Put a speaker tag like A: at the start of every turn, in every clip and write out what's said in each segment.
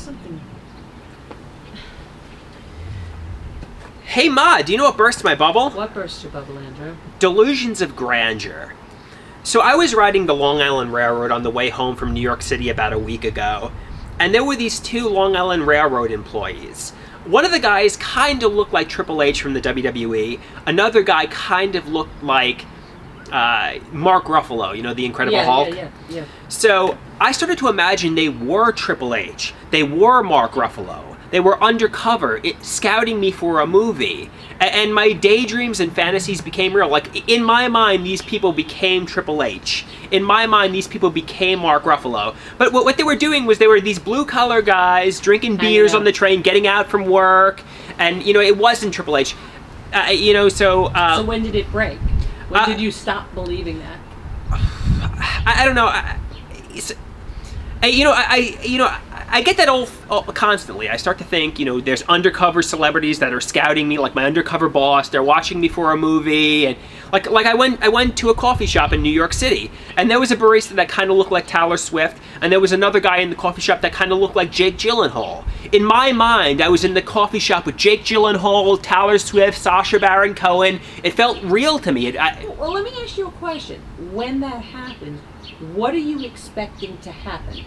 A: something.
B: Hey Ma, do you know what burst my bubble?
A: What burst your bubble, Andrew?
B: Delusions of grandeur. So I was riding the Long Island Railroad on the way home from New York City about a week ago, and there were these two Long Island Railroad employees. One of the guys kind of looked like Triple H from the WWE. Another guy kind of looked like Mark Ruffalo, you know, the Incredible Hulk.
A: Yeah.
B: So I started to imagine they were Triple H. They were Mark Ruffalo. They were undercover, scouting me for a movie. And my daydreams and fantasies became real. Like, in my mind, these people became Triple H. In my mind, these people became Mark Ruffalo. But what they were doing was they were these blue-collar guys drinking beers on the train, getting out from work. And, you know, it wasn't Triple H. So
A: when did it break? When did you stop believing that?
B: I don't know. I get that all constantly. I start to think, you know, there's undercover celebrities that are scouting me, like my undercover boss. They're watching me for a movie, and like I went to a coffee shop in New York City, and there was a barista that kind of looked like Taylor Swift, and there was another guy in the coffee shop that kind of looked like Jake Gyllenhaal. In my mind, I was in the coffee shop with Jake Gyllenhaal, Taylor Swift, Sacha Baron Cohen. It felt real to me.
A: Well, let me ask you a question. When that happened, what are you expecting to happen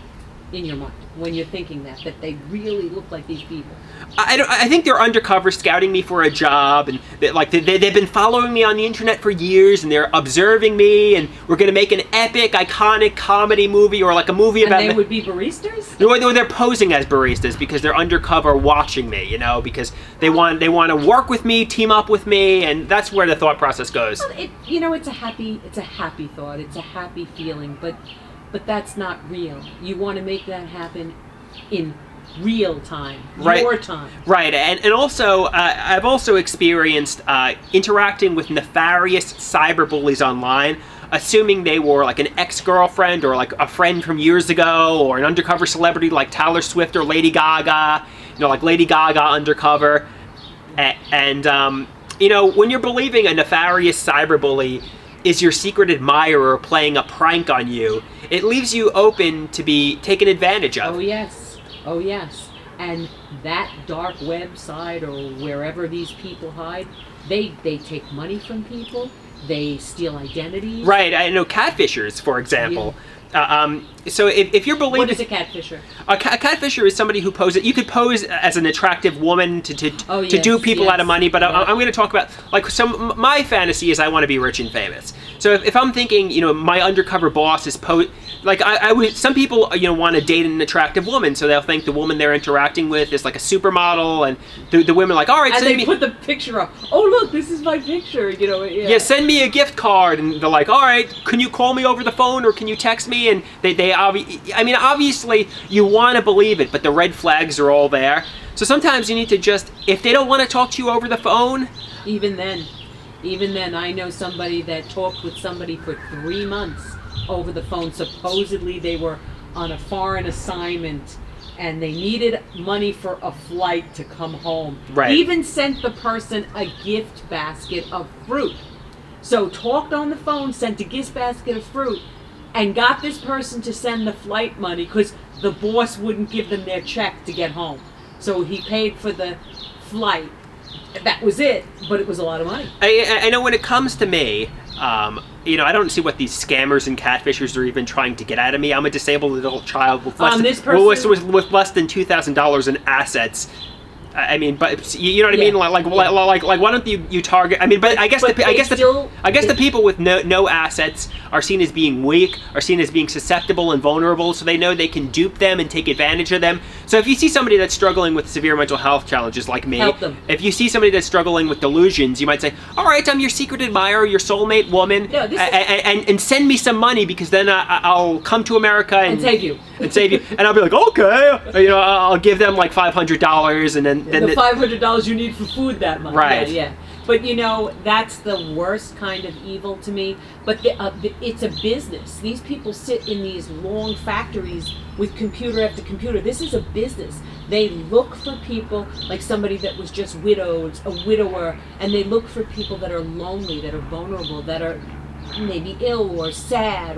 A: in your mind when you're thinking that they really look like these people?
B: I think they're undercover scouting me for a job, and they've been following me on the internet for years, and they're observing me, and we're going to make an epic, iconic comedy movie, or like a movie about...
A: And they would be baristas?
B: No, they're posing as baristas because they're undercover watching me, you know, because they want to work with me, team up with me, and that's where the thought process goes.
A: Well, it's a happy thought, it's a happy feeling, but that's not real. You want to make that happen in real time, your time.
B: Right, and also, I've also experienced interacting with nefarious cyberbullies online, assuming they were like an ex-girlfriend or like a friend from years ago, or an undercover celebrity like Taylor Swift or Lady Gaga, you know, like Lady Gaga undercover. And when you're believing a nefarious cyberbully is your secret admirer playing a prank on you, it leaves you open to be taken advantage of.
A: Oh yes. And that dark website or wherever these people hide, they take money from people, they steal identities.
B: Right, I know catfishers, for example. So if you're believing...
A: What is a catfisher?
B: A catfisher is somebody who poses... You could pose as an attractive woman to do people out of money, but I'm going to talk about... my fantasy is I want to be rich and famous. So if I'm thinking, you know, my undercover boss is... some people, you know, want to date an attractive woman, so they'll think the woman they're interacting with is like a supermodel, and the women are like, all right,
A: and they put the picture up. Oh, look, this is my picture, you know.
B: Yeah, send me a gift card, and they're like, all right, can you call me over the phone, or can you text me? And obviously, you want to believe it, but the red flags are all there. So sometimes you need to just, if they don't want to talk to you over the phone...
A: Even then, I know somebody that talked with somebody for 3 months over the phone. Supposedly they were on a foreign assignment and they needed money for a flight to come home.
B: Right.
A: Even sent the person a gift basket of fruit. So talked on the phone, sent a gift basket of fruit, and got this person to send the flight money because the boss wouldn't give them their check to get home. So he paid for the flight. That was it, but it was a lot of money.
B: I know when it comes to me, I don't see what these scammers and catfishers are even trying to get out of me. I'm a disabled adult child with less with less than $2,000 in assets. I mean, but you know what I mean? Like, why don't you target? I mean, but I guess the people with no assets are seen as being weak, are seen as being susceptible and vulnerable, so they know they can dupe them and take advantage of them. So if you see somebody that's struggling with severe mental health challenges like me,
A: help them.
B: If you see somebody that's struggling with delusions, you might say, "All right, I'm your secret admirer, your soulmate woman, and send me some money because then I'll come to America and
A: save you."
B: And I'll be like, okay, I'll give them like $500, and then
A: the $500 you need for food that month.
B: Right.
A: Yeah. But that's the worst kind of evil to me. But it's a business. These people sit in these long factories with computer after computer. This is a business. They look for people like somebody that was just widowed, a widower, and they look for people that are lonely, that are vulnerable, that are maybe ill or sad,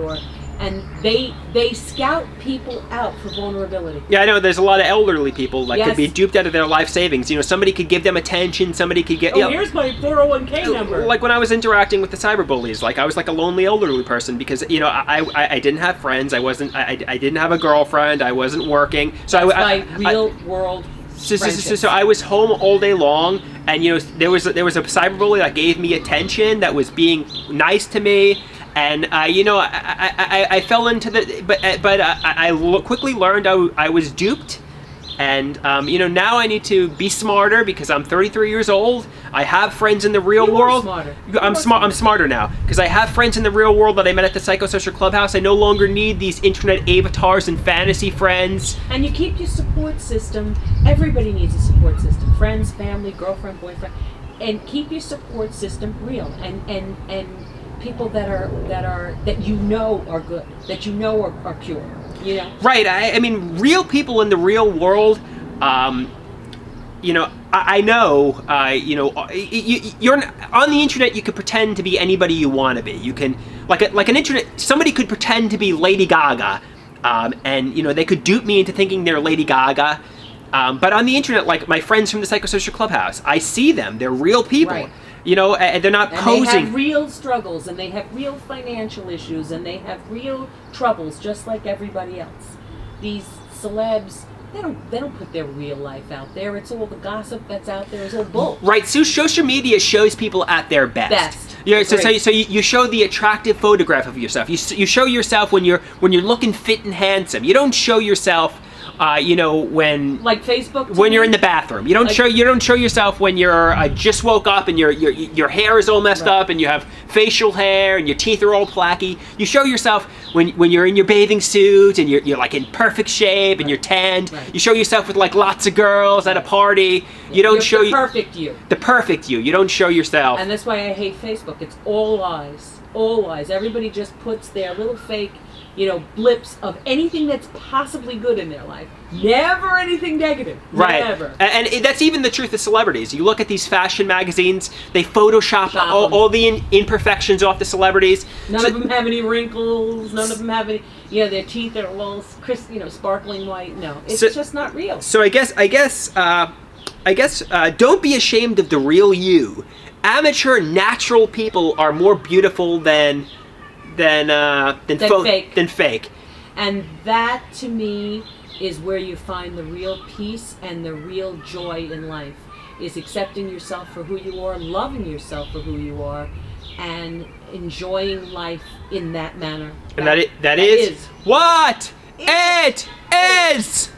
A: and they scout people out for vulnerability.
B: Yeah, I know. There's a lot of elderly people that
A: Yes.
B: could be duped out of their life savings. You know, somebody could give them attention. Somebody could get.
A: Here's my 401k number.
B: Like when I was interacting with the cyberbullies, like I was like a lonely elderly person because you know I didn't have friends. I didn't have a girlfriend. I wasn't working. So
A: That's my real world.
B: So I was home all day long, and you know there was a cyberbully that gave me attention, that was being nice to me, and you know I fell into the but I quickly learned I was duped, and you know now I need to be smarter because I'm 33 years old. I have friends in the real world.
A: Smarter.
B: I'm smarter now because I have friends in the real world that I met at the Psychosocial Clubhouse. I no longer need these internet avatars and fantasy friends.
A: And you keep your support system. Everybody needs a support system. Friends, family, girlfriend, boyfriend. And keep your support system real. And people that you know are good, that you know are pure. You know?
B: Right. I mean, real people in the real world, you know, I know, you know, you're on the internet. You can pretend to be anybody you want to be. You can, like an internet. Somebody could pretend to be Lady Gaga, and you know they could dupe me into thinking they're Lady Gaga. But on the internet, like my friends from the Psychosocial Clubhouse, I see them. They're real people.
A: Right.
B: You know, and they're not posing.
A: They have real struggles, and they have real financial issues, and they have real troubles, just like everybody else. These celebs. They don't put their real life out there. It's all the gossip that's out there is all bull.
B: Right. So social media shows people at their best. Yeah. So you show the attractive photograph of yourself. You show yourself when you're looking fit and handsome. You don't show yourself. You know, when
A: like Facebook.
B: When you're in the bathroom, you don't show yourself when you're just woke up and your hair is all messed up and you have facial hair and your teeth are all placky. You show yourself when you're in your bathing suit and you're like in perfect shape and you're tanned.
A: Right.
B: You show yourself with like lots of girls at a party. You don't show
A: the perfect you.
B: The perfect you. You don't show yourself.
A: And that's why I hate Facebook. It's all lies. All lies. Everybody just puts their little fake, you know, blips of anything that's possibly good in their life. Never anything negative.
B: Right.
A: Never.
B: And that's even the truth of celebrities. You look at these fashion magazines, they Photoshop all the imperfections off the celebrities.
A: None of them have any wrinkles. None of them have any, you know, their teeth are all sparkling white. No, it's just not real.
B: So I guess, don't be ashamed of the real you. Amateur, natural people are more beautiful than fake.
A: And that, to me, is where you find the real peace and the real joy in life, is accepting yourself for who you are, loving yourself for who you are, and enjoying life in that manner.
B: And that is what it is.